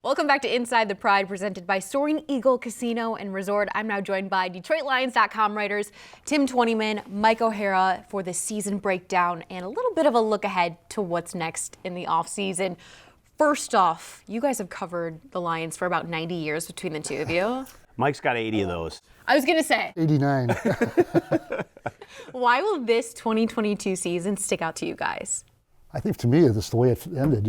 Welcome back to Inside the Pride, presented by Soaring Eagle Casino and Resort. I'm now joined by DetroitLions.com writers Tim Twentyman, Mike O'Hara for the season breakdown and a little bit of a look ahead to what's next in the offseason. First off, you guys have covered the Lions for about 90 years between the two of you. Mike's got 80 of those. I was going to say. 89. Why will this 2022 season stick out to you guys? I think to me, it's the way it ended,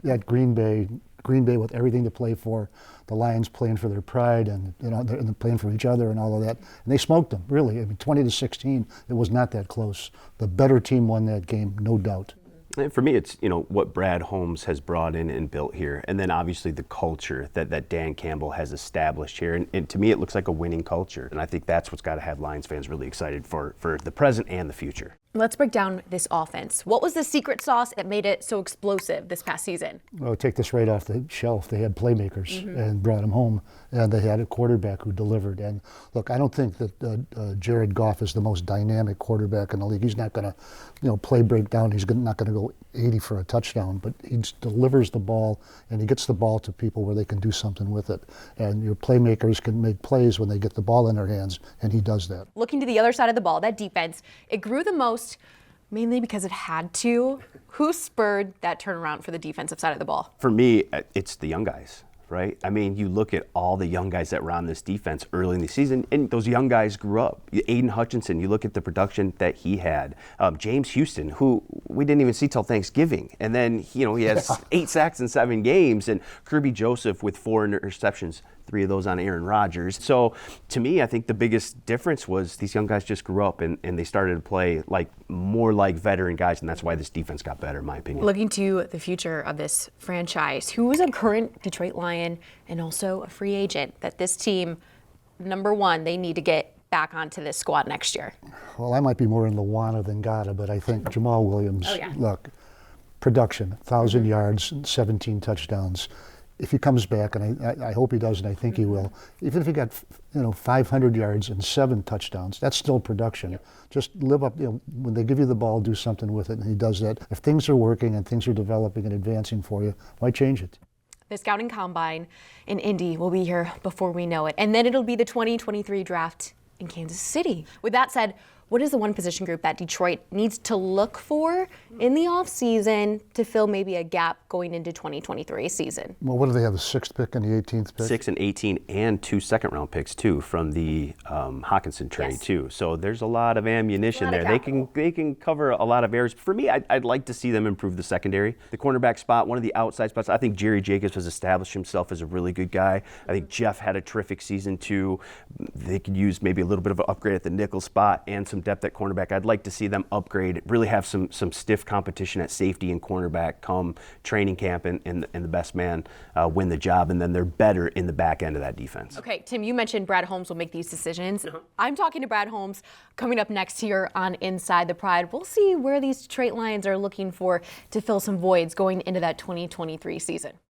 at Green Bay with everything to play for, the Lions playing for their pride and they're playing for each other and all of that. And they smoked them, really. I mean, 20-16, it was not that close. The better team won that game, no doubt. And for me, it's what Brad Holmes has brought in and built here, and then obviously the culture that Dan Campbell has established here. And to me, it looks like a winning culture, and I think that's what's got to have Lions fans really excited for the present and the future. Let's break down this offense. What was the secret sauce that made it so explosive this past season? Well, take this right off the shelf. They had playmakers and brought them home, and they had a quarterback who delivered. And look, I don't think that Jared Goff is the most dynamic quarterback in the league. He's not going to, play breakdown. He's not going to go 80 for a touchdown, but he delivers the ball and he gets the ball to people where they can do something with it. And your playmakers can make plays when they get the ball in their hands, and he does that. Looking to the other side of the ball, that defense, it grew the most, mainly because it had to. Who spurred that turnaround for the defensive side of the ball? For me, it's the young guys, right? I mean, you look at all the young guys that were on this defense early in the season, and those young guys grew up. Aiden Hutchinson, you look at the production that he had. James Houston, who we didn't even see till Thanksgiving. And then, he has 8 sacks in 7 games. And Kirby Joseph with 4 interceptions, 3 of those on Aaron Rodgers. So to me, I think the biggest difference was these young guys just grew up and they started to play more like veteran guys, and that's why this defense got better, in my opinion. Looking to the future of this franchise, who is a current Detroit Lion and also a free agent that this team, number one, they need to get back onto this squad next year? Well, I might be more in the wanna than gotta, but I think Jamal Williams, look, production, 1,000 yards, 17 touchdowns. If he comes back, and I hope he does, and I think he will, even if he got 500 yards and 7 touchdowns, that's still production. Just live up, when they give you the ball, do something with it, and he does that. If things are working and things are developing and advancing for you, why change it? The Scouting Combine in Indy will be here before we know it, and then it'll be the 2023 draft in Kansas City. With that said, what is the one position group that Detroit needs to look for in the offseason to fill maybe a gap going into 2023 season? Well, what do they have, the 6th pick and the 18th pick? 6 and 18 and 2 second-round picks, too, from the Hawkinson trade, too. So there's a lot of ammunition there. They can cover a lot of areas. For me, I'd like to see them improve the secondary. The cornerback spot, one of the outside spots, I think Jerry Jacobs has established himself as a really good guy. I think Jeff had a terrific season, too. They could use maybe a little bit of an upgrade at the nickel spot and some depth at cornerback. I'd like to see them upgrade, really have some stiff competition at safety and cornerback come training camp and the best man win the job, and then they're better in the back end of that defense. Okay, Tim, you mentioned Brad Holmes will make these decisions. I'm talking to Brad Holmes coming up next here on Inside the Pride. We'll see where these Detroit Lions are looking for to fill some voids going into that 2023 season.